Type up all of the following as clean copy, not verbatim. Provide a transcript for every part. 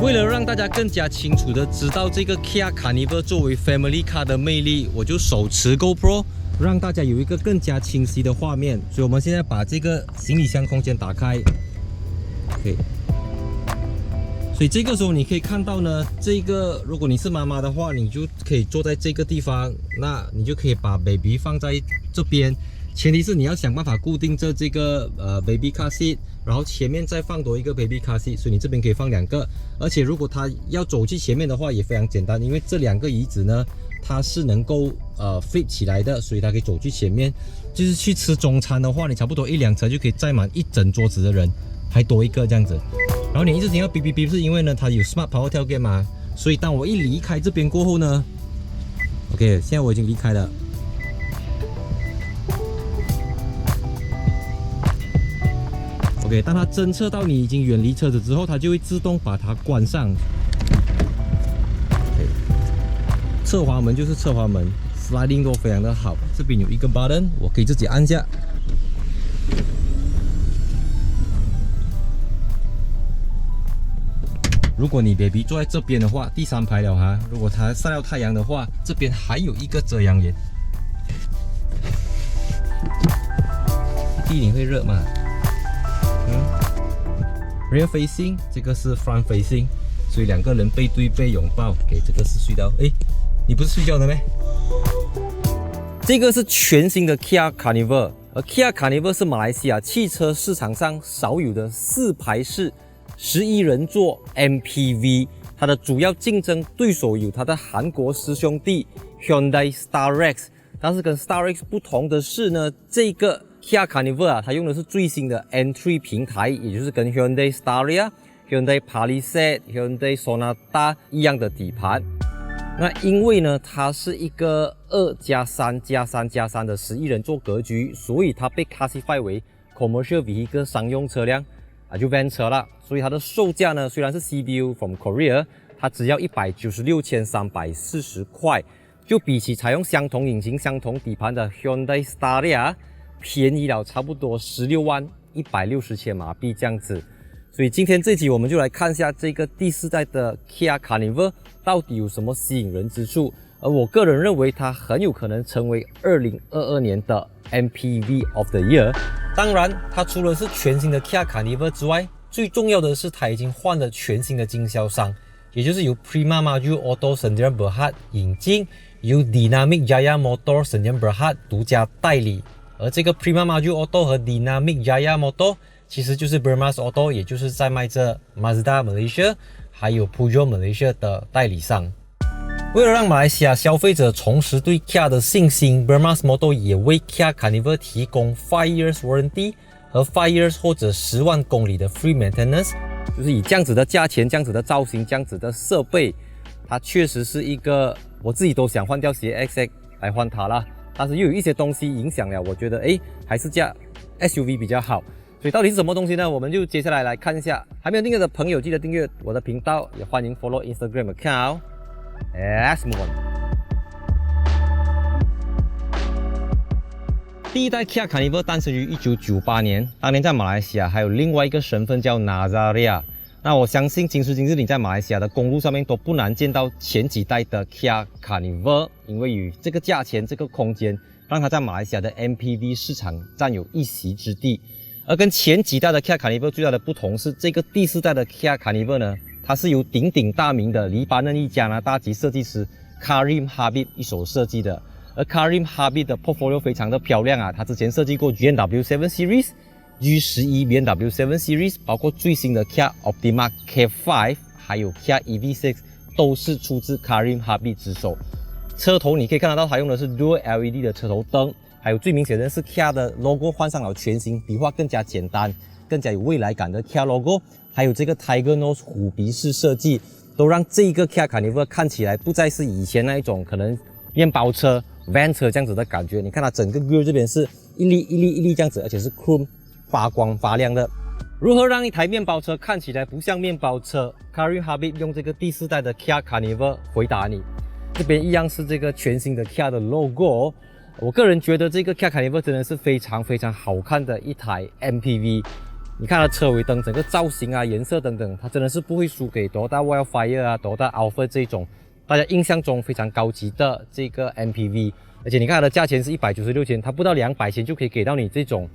为了让大家更加清楚的知道这个 Kia Carnival 作为 Family Car 的魅力，我就手持 GoPro， 让大家有一个更加清晰的画面。所以我们现在把这个行李箱空间打开 ，OK。所以这个时候你可以看到呢，这个如果你是妈妈的话，你就可以坐在这个地方，那你就可以把 baby 放在这边。前提是你要想办法固定这个baby car seat， 然后前面再放多一个 baby car seat， 所以你这边可以放2个。而且如果他要走去前面的话，也非常简单，因为这2个椅子呢，它是能够flip 起来的，所以它可以走去前面。就是去吃中餐的话，你差不多1辆车就可以载满一整桌子的人，还多一个这样子。然后你一直听到哔哔哔，是因为呢它有 Smart Power Tailgate 嘛，所以当我一离开这边过后呢 ，OK， 现在我已经离开了。OK， 当它侦测到你已经远离车子之后，它就会自动把它关上。OK， 侧滑门就是侧滑门 ，sliding 都非常的好。这边有一个 button， 我可以自己按下。如果你 baby 坐在这边的话，第3排了哈。如果它晒到太阳的话，这边还有一个遮阳帘。弟，你会热吗？Rear facing， 这个是 front facing， 所以2个人背对背拥抱。给这个是睡到，哎，你不是睡觉的咩？这个是全新的 Kia Carnival， 而 Kia Carnival 是马来西亚汽车市场上少有的4排式11人座 MPV， 它的主要竞争对手有它的韩国师兄弟 Hyundai Starex， 但是跟 Starex 不同的是呢，这个 Kia Carnival 啊，它用的是最新的 N3 平台，也就是跟 Hyundai Staria、Hyundai Palisade、Hyundai Sonata 一样的底盘。那因为呢，它是一个2+3+3+3的11人座格局，所以它被 classify 为 Commercial Vehicle 商用车辆。就 van 车了，所以它的售价呢，虽然是 CBU from Korea， 它只要196,340块，就比起采用相同引擎、相同底盘的 Hyundai Staria 便宜了差不多16.160万马币这样子。所以今天这集我们就来看一下这个第4代的 Kia Carnival 到底有什么吸引人之处，而我个人认为它很有可能成为2022年的 MPV of the Year。当然，它除了是全新的 Kia Carnival 之外，最重要的是它已经换了全新的经销商，也就是由 Prima Maju Auto Sdn Bhd 引进，由 Dynamic Jaya Motor Sdn Bhd 独家代理。而这个 Prima Maju Auto 和 Dynamic Jaya Motor 其实就是 Bermas Auto， 也就是在卖着 Mazda Malaysia 还有 Peugeot Malaysia 的代理商。为了让马来西亚消费者重拾对 Kia 的信心， Bermas Motor 也为 Kia Carnival 提供5 years warranty 和5 years 或者10万公里的 free maintenance， 就是以这样子的价钱、这样子的造型、这样子的设备，它确实是一个我自己都想换掉 CX 来换它啦。但是又有一些东西影响了，我觉得还是驾 SUV 比较好。所以到底是什么东西呢？我们就接下来来看一下。还没有订阅的朋友，记得订阅我的频道，也欢迎 follow Instagram account。Let's move on。第1代 Kia Carnival 诞生于1998年，当年在马来西亚还有另外一个身份叫 Nazaria。那我相信今时今日你在马来西亚的公路上面都不难见到前几代的 Kia Carnival， 因为与这个价钱、这个空间，让它在马来西亚的 MPV 市场占有一席之地。而跟前几代的 Kia Carnival 最大的不同是，这个第4代的 Kia Carnival 呢，它是由鼎鼎大名的黎巴嫩裔加拿大籍设计师 Karim Habib 一手设计的。而 Karim Habib 的 portfolio 非常的漂亮啊，他之前设计过 BMW 7 Series、G11 BMW 7 Series， 包括最新的 Kia Optima K5， 还有 Kia EV6， 都是出自 Karim Habib 之手。车头你可以看得到，它用的是 Dual LED 的车头灯，还有最明显的是 Kia 的 logo 换上了全新，笔画更加简单、更加有未来感的 Kia logo， 还有这个 Tiger Nose 虎鼻式设计，都让这一个 Kia Carnival 看起来不再是以前那一种可能面包车、van 车这样子的感觉。你看它整个 grill 这边是一粒一粒一粒这样子，而且是 chrome 发光发亮的。如何让一台面包车看起来不像面包车？ Karim Habib 用这个第4代的 Kia Carnival 回答你。这边一样是这个全新的 Kia 的 logo。我个人觉得这个 Kia Carnival 真的是非常非常好看的一台 MPV。你看它车尾灯整个造型啊、颜色等等，它真的是不会输给 Toyota Wildfire 啊、Toyota Alphard 这种大家印象中非常高级的这个 MPV。而且你看它的价钱是196千，它不到200千就可以给到你这种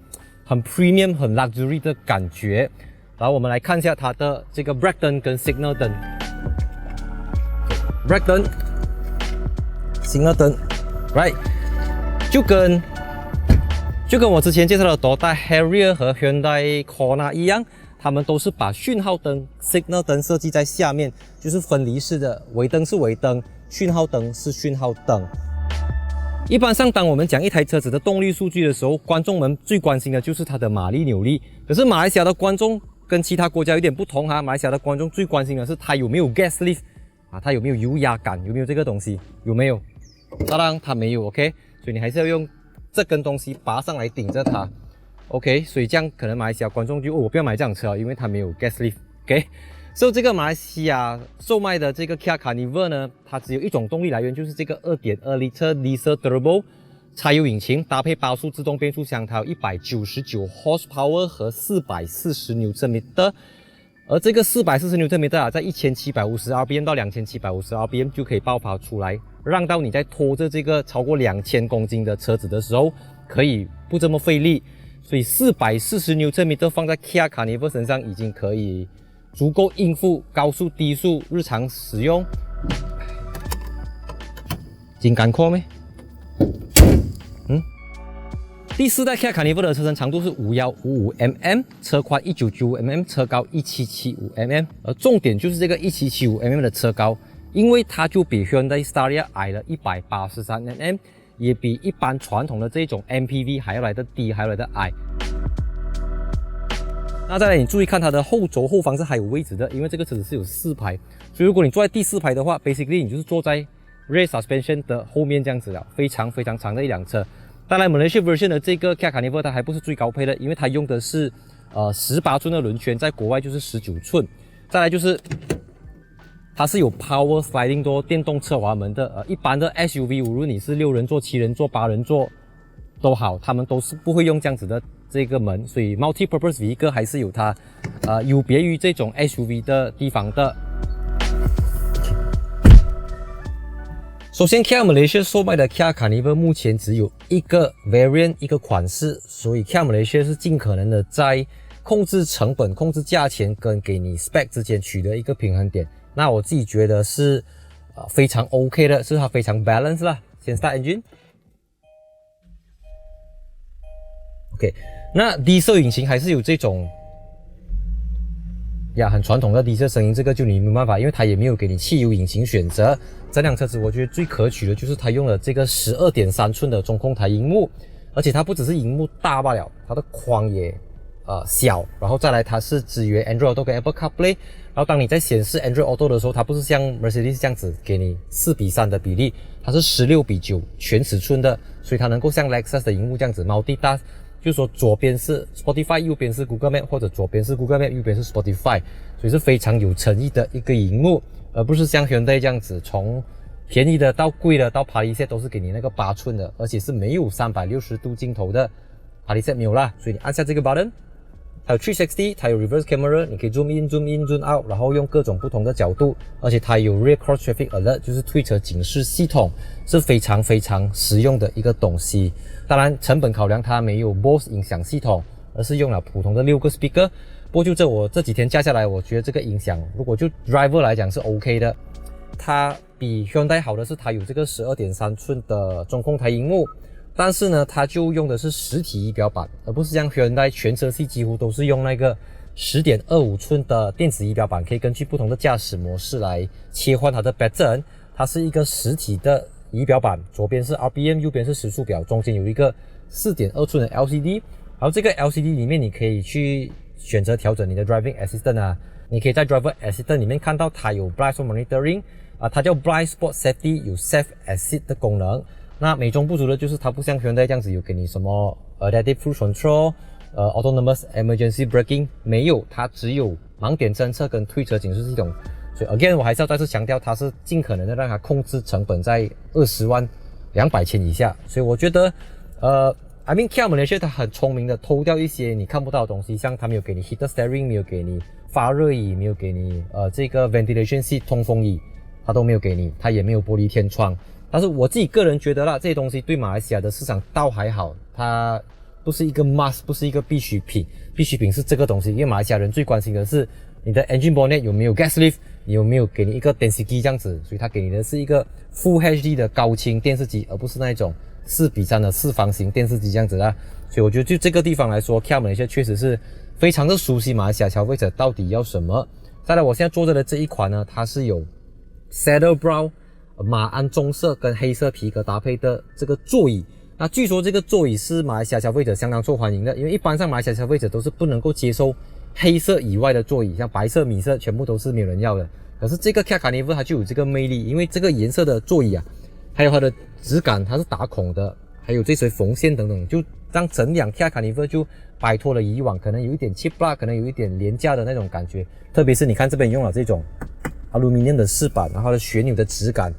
很 premium、很 luxury 的感觉。然后我们来看一下它的这个 brake 灯跟 signal 灯。brake 灯、signal 灯 ，right， 就跟我之前介绍的 Toyota Harrier 和 Hyundai Kona 一样，他们都是把讯号灯 signal 灯设计在下面，就是分离式的，尾灯是尾灯，讯号灯是讯号灯。一般上，当我们讲一台车子的动力数据的时候，观众们最关心的就是它的马力扭力。可是马来西亚的观众跟其他国家有点不同哈，马来西亚的观众最关心的是它有没有 gas lift 啊，它有没有油压感，有没有这个东西，有没有？当然它没有 ，OK， 所以你还是要用这根东西拔上来顶着它 ，OK， 所以这样可能马来西亚观众就我不要买这辆车，因为它没有 gas lift，OK。所以这个马来西亚售卖的这个 Kia Carnival 呢，它只有一种动力来源，就是这个 2.2L Diesel Turbo 柴油引擎，搭配8速自动变速箱，它有199 horsepower 和440 Nm。而这个440 Nm 啊，在1750 rpm 到2750 rpm 就可以爆发出来，让到你在拖着这个超过2000公斤的车子的时候，可以不这么费力。所以440 Nm 放在 Kia Carnival 身上已经可以足够应付高速、低速日常使用。真干阔咩？第4代 Kia Carnival 的车身长度是5155mm， 车宽1995mm， 车高1775mm。而重点就是这个1775mm 的车高，因为它就比 Hyundai Staria 矮了183mm， 也比一般传统的这种 MPV 还要来得低，还要来得矮。那再来，你注意看它的后轴后方是还有位置的，因为这个车子是有4排，所以如果你坐在第4排的话 ，basically 你就是坐在 rear suspension 的后面这样子了，非常非常长的一辆车。当然 Malaysia version 的这个 Kia Carnival 它还不是最高配的，因为它用的是18寸的轮圈，在国外就是19寸。再来就是它是有 Power Sliding Door 电动侧滑门的，一般的 SUV 无论你是6人座、7人座、8人座都好，他们都是不会用这样子的这个门，所以 Multi-Purpose Vehicle 还是有它有别于这种 SUV 的地方的。首先 Kia Malaysia 售卖的 Kia Carnival 目前只有一个 variant 一个款式，所以 Kia Malaysia 是尽可能的在控制成本、控制价钱跟给你 spec 之间取得一个平衡点。那我自己觉得是非常 OK 的，是它非常 balance 啦。先 start engine。OK， 那diesel引擎还是有这种很传统的diesel声音，这个就你没办法，因为它也没有给你汽油引擎选择。这辆车子我觉得最可取的就是它用了这个 12.3 寸的中控台萤幕，而且它不只是萤幕大罢了，它的框也小，然后再来它是支援 Android Auto 跟 Apple CarPlay， 然后当你在显示 Android Auto 的时候，它不是像 Mercedes 这样子给你4:3的比例，它是16:9全尺寸的，所以它能够像 Lexus 的萤幕这样子 multitask， 就是说左边是 Spotify， 右边是 Google Map， 或者左边是 Google Map， 右边是 Spotify， 所以是非常有诚意的一个萤幕，而不是像 Hyundai 这样子从便宜的到贵的到 Palisade 都是给你那个8寸的，而且是没有360度镜头的 Palisade 没有啦，所以你按下这个 button， 它有360，它有 reverse camera， 你可以 zoom in zoom out， 然后用各种不同的角度，而且它有 rear cross traffic alert， 就是推车警示系统，是非常非常实用的一个东西。当然成本考量它没有 Bose 音响系统，而是用了普通的6个 speaker。不过就我这几天加下来，我觉得这个音响如果就 driver 来讲是 OK 的。它比 Hyundai 好的是它有这个 12.3 寸的中控台萤幕，但是呢它就用的是实体仪表板，而不是像 Hyundai 全车系几乎都是用那个 10.25 寸的电子仪表板，可以根据不同的驾驶模式来切换它的 pattern。它是一个实体的仪表板，左边是 RPM， 右边是时速表，中间有一个 4.2 寸的 LCD， 然后这个 LCD 里面你可以去选择调整你的 Driving Assistant 啊，你可以在 Driver Assistant 里面看到它有 Blind Spot Monitoring，它叫 Blind Spot Safety， 有 Safe Exit 的功能。那美中不足的就是它不像 Hyundai 这样子有给你什么Adaptive Cruise Control、Autonomous Emergency Braking， 没有，它只有盲点侦测跟推车警示系统。所以 again 我还是要再次强调，它是尽可能的让它控制成本在20万200千以下。所以我觉得 I mean Kia Malaysia 它很聪明的偷掉一些你看不到的东西，像它没有给你 heated steering， 没有给你发热椅，没有给你这个 ventilation seat 通风椅，它都没有给你，它也没有玻璃天窗。但是我自己个人觉得啦，这些东西对马来西亚的市场倒还好，它不是一个 must， 不是一个必需品。必需品是这个东西，因为马来西亚人最关心的是你的 engine bonnet 有没有 gas lift， 有没有给你一个电视机这样子，所以它给你的是一个 Full HD 的高清电视机，而不是那一种4:3的四方形电视机这样子啦。所以我觉得就这个地方来说 Kia Malaysia 确实是非常的熟悉马来西亚消费者到底要什么。再来我现在坐着的这一款呢，它是有 Saddle Brown 马鞍棕色跟黑色皮革搭配的这个座椅。那据说这个座椅是马来西亚消费者相当受欢迎的，因为一般上马来西亚消费者都是不能够接受黑色以外的座椅，像白色、米色全部都是没有人要的。可是这个 Kia Carnival 它就有这个魅力，因为这个颜色的座椅啊，还有它的质感，它是打孔的，还有这些缝线等等，就让整辆 Kia Carnival 就摆脱了以往可能有一点 cheap 啦，可能有一点廉价的那种感觉。特别是你看这边用了这种 aluminium 的饰板，然后它的旋钮的质感，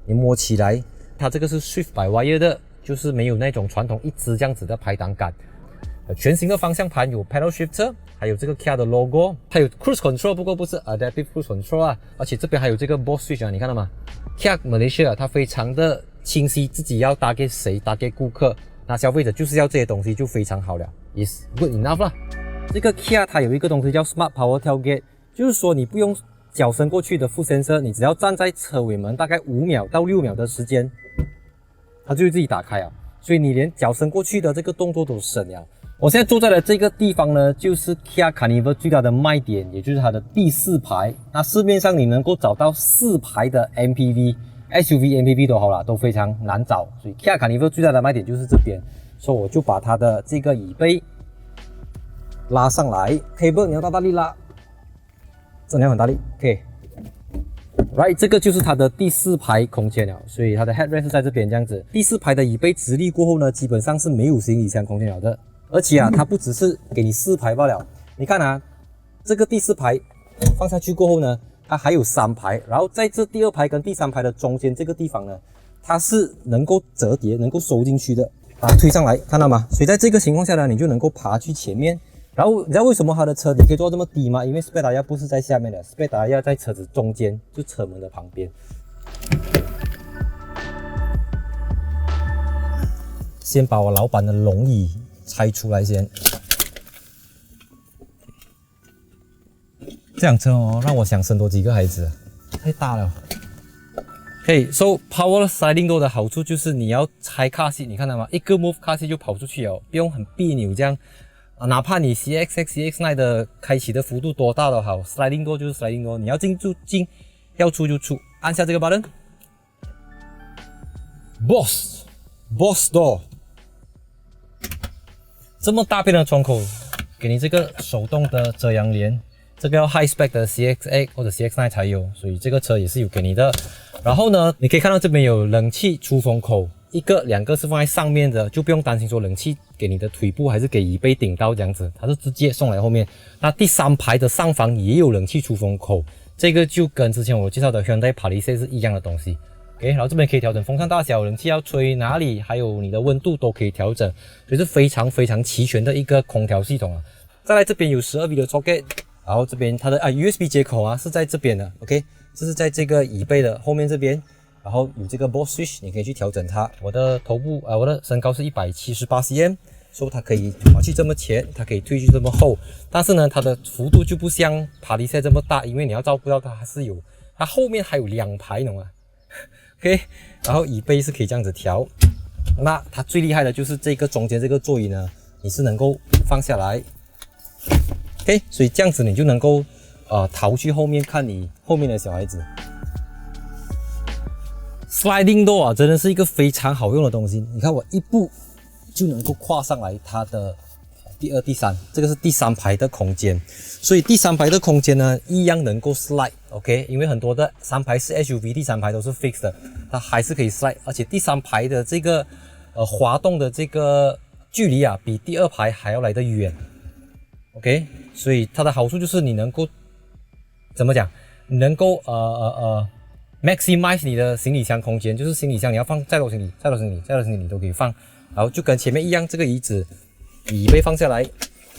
你摸起来，它这个是 Swift by Wire 的，就是没有那种传统一支这样子的排档杆。全新的方向盘有 Paddle Shifter， 还有这个 Kia 的 logo， 还有 Cruise Control， 不过不是 Adaptive Cruise Control 啊，而且这边还有这个 Boss Switch 啊，你看到吗？ Kia Malaysia 它非常的清晰自己要打给谁，打给顾客，那消费者就是要这些东西就非常好了 ，is good enough 啦。这个 Kia 它有一个东西叫 Smart Power Tailgate， 就是说你不用脚伸过去的副 sensor， 你只要站在车尾门大概5秒到6秒的时间，它就会自己打开啊，所以你连脚伸过去的这个动作都省了。我现在坐在的这个地方呢，就是 Kia Carnival 最大的卖点，也就是它的第4排。那市面上你能够找到4排的 MPV、SUV、MPV 都好啦，都非常难找。所以 Kia Carnival 最大的卖点就是这边，所以我就把它的这个椅背拉上来 ，cable 你要大力拉，真的要很大力 ，OK。Right， 这个就是它的第4排空间了，所以它的 headrest 是在这边这样子。第4排的椅背直立过后呢，基本上是没有行李箱空间了的。而且啊，它不只是给你4排罢了，你看啊，这个第4排放下去过后呢，它还有3排，然后在这第2排跟第3排的中间这个地方呢，它是能够折叠、能够收进去的，把它推上来，看到吗？所以在这个情况下呢，你就能够爬去前面。然后你知道为什么它的车你可以坐这么低吗？因为 spare tire 不是在下面的 ，spare tire 在车子中间，就车门的旁边。先把我老板的龙椅拆出来先。这辆车哦，让我想生多几个孩子，太大了。So Power Sliding Door 的好处就是你要拆 car seat， 你看到吗？一个 move car seat 就跑出去了，不用很别扭这样。哪怕你 CX-6、CX-9 的开启的幅度多大都好 ，Sliding Door 就是 Sliding Door， 你要进就进，要出就出，按下这个 button。Boss Door。这么大片的窗口，给你这个手动的遮阳帘，这个要 high spec 的 CX-8 或者 CX-9 才有，所以这个车也是有给你的。然后呢，你可以看到这边有冷气出风口，一个、2个是放在上面的，就不用担心说冷气给你的腿部还是给椅背顶到这样子，它是直接送来后面。那第3排的上方也有冷气出风口，这个就跟之前我介绍的 Hyundai Palisade 是一样的东西。然后这边可以调整风扇大小，冷气要吹哪里，还有你的温度都可以调整，所以是非常非常齐全的一个空调系统啊。再来这边有12V 的 socket， 然后这边它的USB 接口啊是在这边的 ，OK， 这是在这个椅背的后面这边，然后有这个 Boss Switch， 你可以去调整它。我的头部我的身高是178cm， 所以它可以滑去这么前，它可以推去这么后，但是呢，它的幅度就不像Palisade这么大，因为你要照顾到它还是有，它后面还有2排，你懂吗？OK， 然后椅背是可以这样子调，那它最厉害的就是这个中间这个座椅呢，你是能够放下来 ，OK， 所以这样子你就能够逃去后面看你后面的小孩子。Sliding Door 啊，真的是一个非常好用的东西，你看我一步就能够跨上来它的第2、第3，这个是第3排的空间，所以第3排的空间呢，一样能够 slide，OK， 因为很多的3排是 SUV， 第3排都是 fixed 的，它还是可以 slide， 而且第3排的这个滑动的这个距离啊，比第2排还要来得远 ，OK， 所以它的好处就是你能够怎么讲？你能够maximize 你的行李箱空间，就是行李箱你要放再多行李，再多行李，再多行李你都可以放。然后就跟前面一样，这个椅子椅背放下来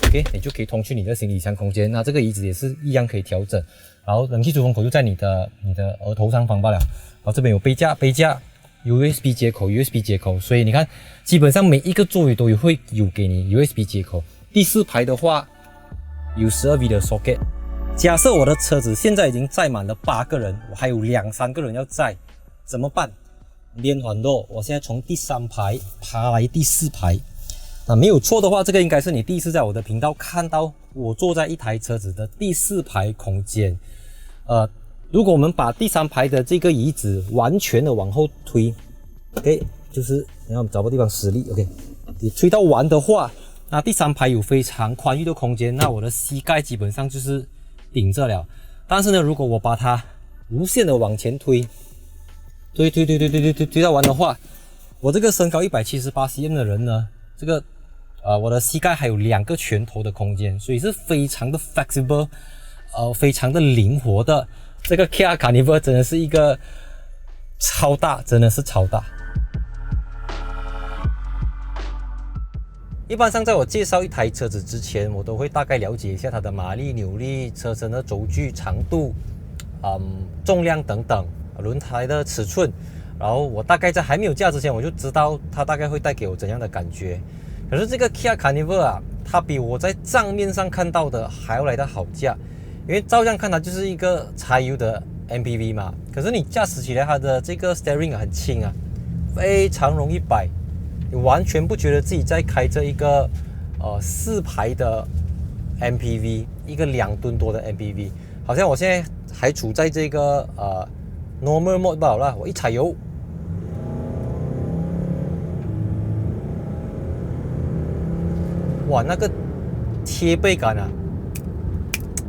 ，OK， 你就可以通去你的行李箱空间。那这个椅子也是一样可以调整。然后冷气出风口就在你的额头上方罢了。然后这边有杯架，USB 接口，所以你看，基本上每一个座位都会有给你 USB 接口。第4排的话有 12V 的 socket。假设我的车子现在已经载满了8个人，我还有2-3个人要载，怎么办？连环路，我现在从第3排爬来第4排。那没有错的话，这个应该是你第一次在我的频道看到我坐在一台车子的第4排空间。如果我们把第3排的这个椅子完全的往后推 ，OK， 就是你要找个地方施力 ，OK， 你推到完的话，那第3排有非常宽裕的空间，那我的膝盖基本上就是顶着了。但是呢，如果我把它无限的往前推到完的话，我这个身高178cm 的人呢，这个我的膝盖还有2个拳头的空间，所以是非常的 flexible， 非常的灵活的。这个 Kia Carnival 真的是一个超大，真的是超大。一般上，在我介绍一台车子之前，我都会大概了解一下它的马力、扭力、车身的轴距、长度、重量等等，轮胎的尺寸。然后我大概在还没有驾之前，我就知道它大概会带给我怎样的感觉。可是这个 Kia Carnival 啊，它比我在账面上看到的还要来得好驾。因为照样看它就是一个柴油的 MPV 嘛，可是你驾驶起来它的这个 steering 很轻啊，非常容易摆，你完全不觉得自己在开着一个4排的 MPV， 一个2吨多的 MPV， 好像我现在还处在这个normal mode 罢了，我一踩油，哇，那个贴背感啊！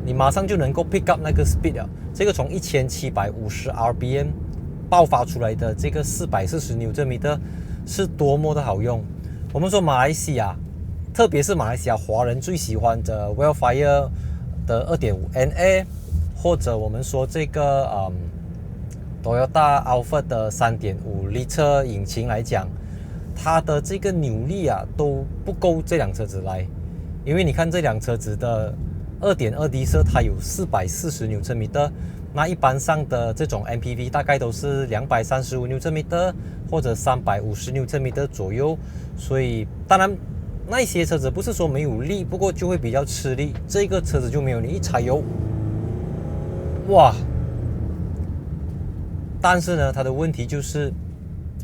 你马上就能够 pick up 那个 speed 了。这个从1750 RPM 爆发出来的这个440 Nm 是多么的好用。我们说马来西亚，特别是马来西亚华人最喜欢的 Wildfire 的 2.5NA， 或者我们说这个Toyota Alphard 的 3.5 L 引擎来讲，它的这个扭力啊都不够这辆车子来。因为你看这辆车子的2.2 D 色它有440 Nm， 那一般上的这种 MPV 大概都是235 Nm 或者350 Nm 左右，所以当然那些车子不是说没有力，不过就会比较吃力。这个车子就没有，你一踩油，哇！但是呢，它的问题就是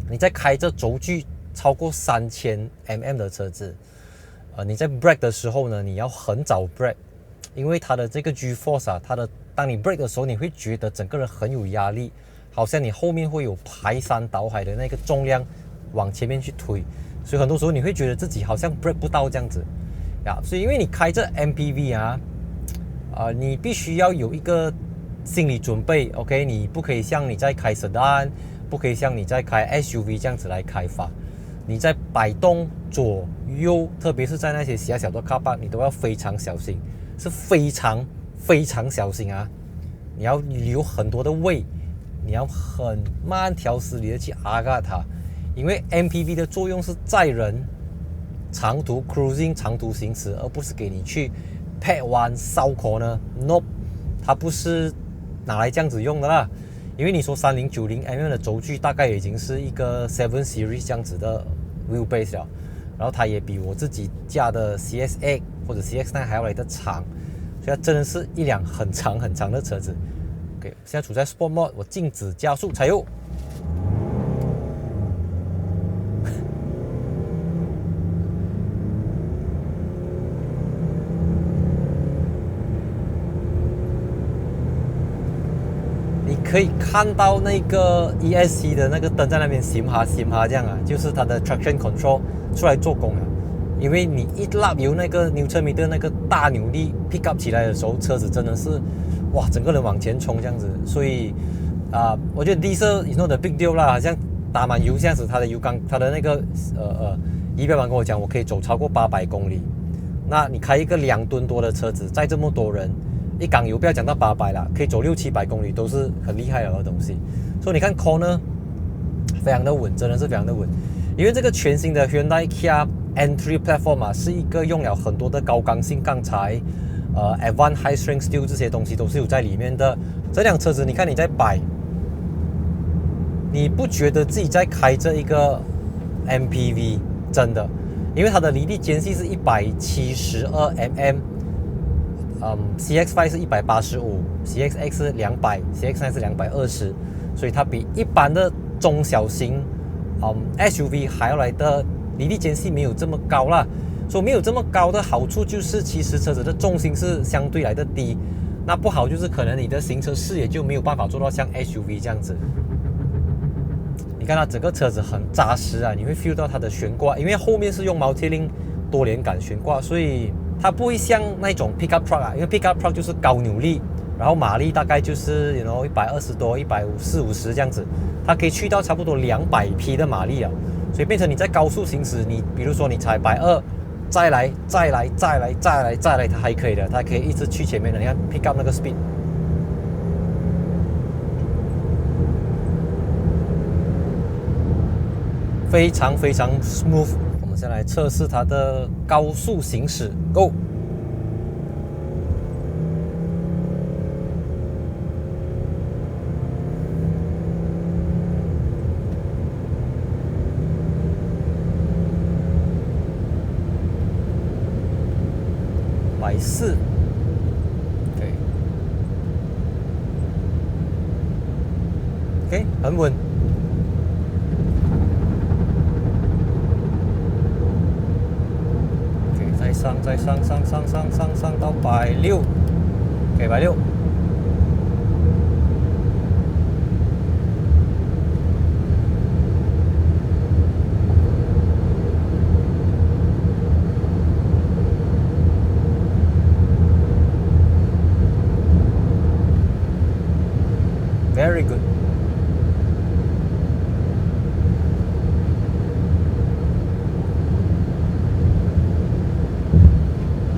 你在开着轴距超过3000 mm 的车子，你在 brake 的时候呢，你要很早 brake。因为它的这个 G-force 啊，当你 brake 的时候，你会觉得整个人很有压力，好像你后面会有排山倒海的那个重量往前面去推，所以很多时候你会觉得自己好像 brake 不到这样子呀。所以因为你开着 MPV 啊，你必须要有一个心理准备 ，OK， 你不可以像你在开 sedan， 不可以像你在开 SUV 这样子来开法。你在摆动左右，特别是在那些狭小的 car park， 你都要非常小心。是非常非常小心啊！你要留很多的位，你要很慢条斯理的去阿嘎它，因为 MPV 的作用是载人长途 cruising 长途行驶，而不是给你去拍弯烧口呢 ，Nope， 它不是拿来这样子用的啦。因为你说3090 mm 的轴距大概已经是一个7 Series 这样子的 wheelbase 了。然后它也比我自己驾的 CS8 或者 CX9 还要来得长，所以它真的是一辆很长很长的车子。OK， 现在处在 Sport Mode， 我静止加速踩油。你可以看到那个 ESC 的那个灯在那边閃下閃下這樣啊，就是它的 traction control 出來做工了。因為你一拉油那個Nm那個大扭力 pick up 起來的時候，車子真的是哇，整個人往前衝這樣子。所以我覺得diesel is not the big deal 啦，好像打滿油這樣子，它的油缸，它的那個儀表板跟我講，我可以走超過800公里。那你開一個2噸多的車子，載這麼多人，一缸油不要講到800啦，可以走600-700公里都是很厲害的東西。所以你看 corner 非常的穩，真的是非常的穩。因为这个全新的 Hyundai Kia Entry Platform 啊，是一个用了很多的高刚性钢材，Advanced High Strength Steel 这些东西都是有在里面的。这辆车子你看你在摆，你不觉得自己在开着一个 MPV， 真的，因为它的离地间隙是172 mm，CX-5 是185，CX-X 是200，CX-9 是220，所以它比一般的中小型SUV 还要来的离地间隙没有这么高啦。所以没有这么高的好处就是，其实车子的重心是相对来的低。那不好就是可能你的行车视野就没有办法做到像 SUV 这样子。你看它整个车子很扎实啊，你会 feel 到它的悬挂，因为后面是用Multilink多连杆悬挂，所以它不会像那种 Pickup Truck 啊，因为 Pickup Truck 就是高扭力，然后马力大概就是120多、140-150这样子，它可以去到差不多200匹的马力啊，所以变成你在高速行驶，你比如说你踩120。再来，它还可以的，它可以一直去前面的。你看 pick up 那个 speed， 非常 smooth。我们先来测试它的高速行驶 ，Go。140 ，OK， 很稳。OK， 再上到160 ，OK， 160。Very good。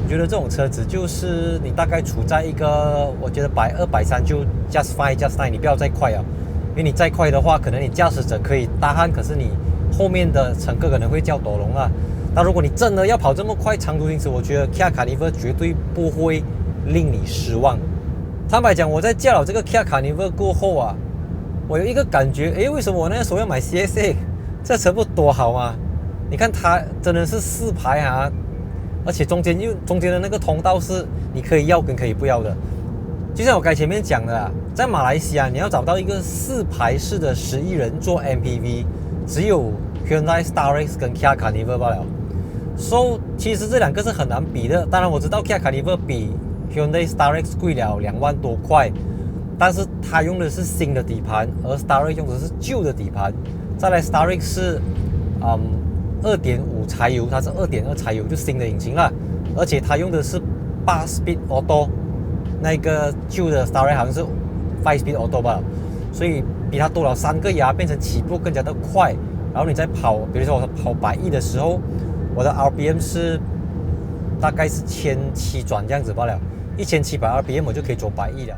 我觉得这种车子就是你大概处在一个，我觉得120、130就 just fine，你不要再快啊，因为你再快的话，可能你驾驶者可以大汗，可是你后面的乘客可能会叫抖龙啊。那如果你真的要跑这么快长途行驶，我觉得 Kia Carnival 绝对不会令你失望。坦白讲，我在驾了这个 Kia Carnival 过后啊，我有一个感觉，为什么我那个时候要买 CX-8？ 这车不多好吗？你看它真的是4排啊，而且中间的那个通道是你可以要跟可以不要的。就像我刚才前面讲的啊，在马来西亚你要找到一个4排式的11人座 MPV， 只有 Hyundai Starex 跟 Kia Carnival 罢了。So 其实这两个是很难比的。当然我知道 Kia Carnival 比 Hyundai Starex 贵了2万多块，但是它用的是新的底盘，而 Starex 用的是旧的底盘。再来 Starex 是2.5 柴油，它是2.2柴油，就新的引擎啦，而且它用的是8-speed auto， 那个旧的 Starex 好像是5-speed auto 吧，所以比它多了3个牙，变成起步更加的快。然后你在跑，比如说我跑110的时候，我的 RPM 是大概是1700转这样子罢了，1700 RPM 我就可以走110了。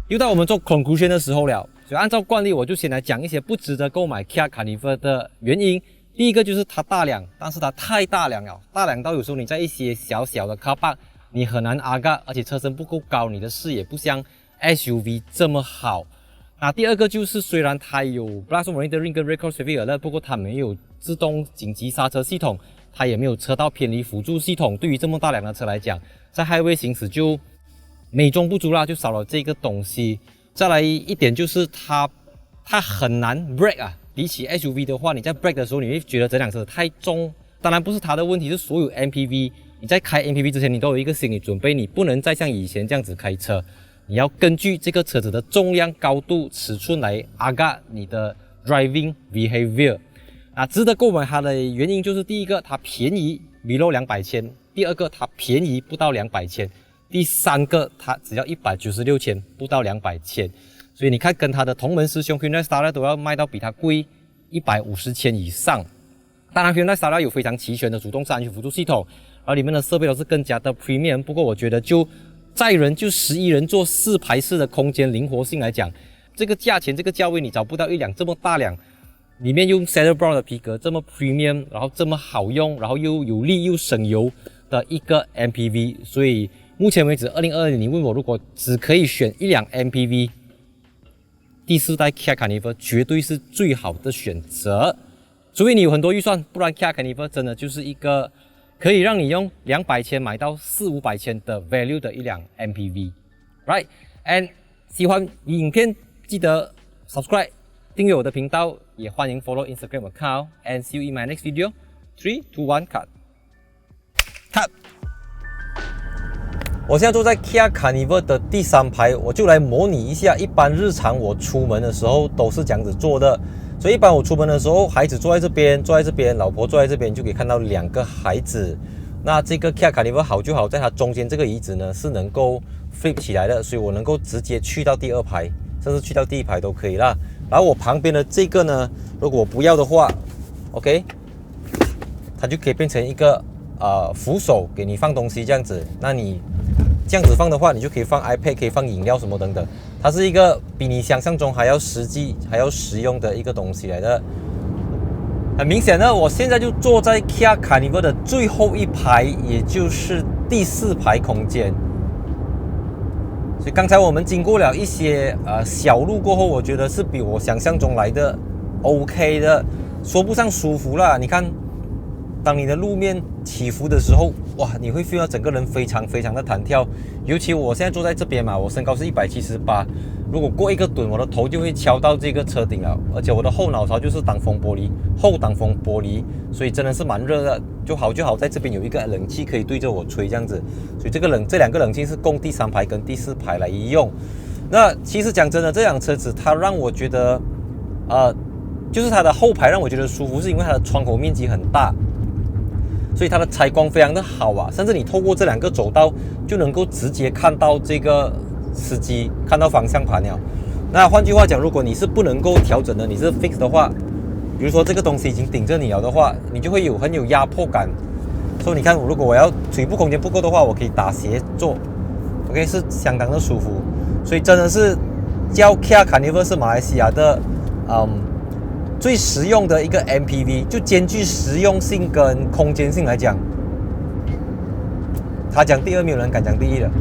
又到我们做 conclusion 的时候了，所以按照惯例，我就先来讲一些不值得购买 Kia Carnival 的原因。第一个就是它大辆，但是它太大辆了，大辆到有时候你在一些小小的 car park 你很难阿嘎，而且车身不够高，你的视野不像 SUV 这么好。那第二个就是虽然它有 Blast Monitoring 跟 Record Saving Alert， 不过它没有自动紧急刹车系统，它也没有车道偏离辅助系统。对于这么大辆的车来讲，在 Highway 行驶就美中不足啦，就少了这个东西。再来一点就是它很难 brake 啊，比起 SUV 的话，你在 brake 的时候，你会觉得这辆车太重。当然不是它的问题，是所有 MPV， 你在开 MPV 之前，你都有一个心理准备，你不能再像以前这样子开车，你要根据这个车子的重量、高度、尺寸来阿嘎你的 driving behavior。值得购买它的原因就是第一个，它便宜 below 200千；第二个，它便宜不到200千；第三个，它只要196千，不到200千。所以你看，跟它的同门师兄 Hyundai Staria 都要卖到比它贵150千以上。当然 Hyundai Staria 有非常齐全的主动式安全辅助系统，而里面的设备都是更加的 premium。不过我觉得就载人就11人坐4排式的空间灵活性来讲，这个价钱这个价位你找不到一辆这么大辆，里面用 Saddle Bronze 的皮革这么 premium， 然后这么好用，然后又有力又省油的一个 MPV。所以目前为止2022年你问我如果只可以选一辆 MPV， 第4代 Kia Carnival 绝对是最好的选择。除非你有很多预算，不然 Kia Carnival 真的就是一个可以让你用200千买到400-500千的 value 的一辆 MPV。Right？ And 喜欢影片记得 subscribe 订阅我的频道，也欢迎 follow Instagram account and see you in my next video. 3, 2, 1, cut. Cut. 我现在坐在 Kia Carnival 的第3排，我就来模拟一下，一般日常我出门的时候都是这样子做的。所以一般我出门的时候，孩子坐在这边，老婆坐在这边，就可以看到2个孩子。那这个 Kia Carnival 好就好在它中间这个椅子呢是能够 flip 起来的，所以我能够直接去到第2排，甚至去到第1排都可以啦。然后我旁边的这个呢，如果我不要的话 ，OK， 它就可以变成一个扶手给你放东西这样子。那你这样子放的话，你就可以放 iPad， 可以放饮料什么等等。它是一个比你想象中还要实际、还要实用的一个东西来的。很明显呢，我现在就坐在 Kia Carnival 的最后一排，也就是第4排空间。所以刚才我们经过了一些小路过后，我觉得是比我想象中来的 OK 的，说不上舒服啦。你看，当你的路面起伏的时候，哇，你会 feel 到整个人非常的弹跳。尤其我现在坐在这边嘛，我身高是178，如果过一个墩，我的头就会敲到这个车顶了，而且我的后脑勺就是挡风玻璃，后挡风玻璃，所以真的是蛮热的。就好在这边有一个冷气可以对着我吹这样子，所以这2个冷气是供第3排跟第4排来用。那其实讲真的，这辆车子它让我觉得，就是它的后排让我觉得舒服，是因为它的窗口面积很大。所以它的采光非常的好啊，甚至你透过这2个走道就能够直接看到这个司机，看到方向盘了。那换句话讲，如果你是不能够调整的，你是 fix 的话，比如说这个东西已经顶着你了的话，你就会很有压迫感。所以你看，如果我要腿部空间不够的话，我可以打斜坐 ，OK， 是相当的舒服。所以真的是叫 Kia Carnival 是马来西亚的最实用的一个 MPV， 就兼具实用性跟空间性来讲，他讲第2，没有人敢讲第1了。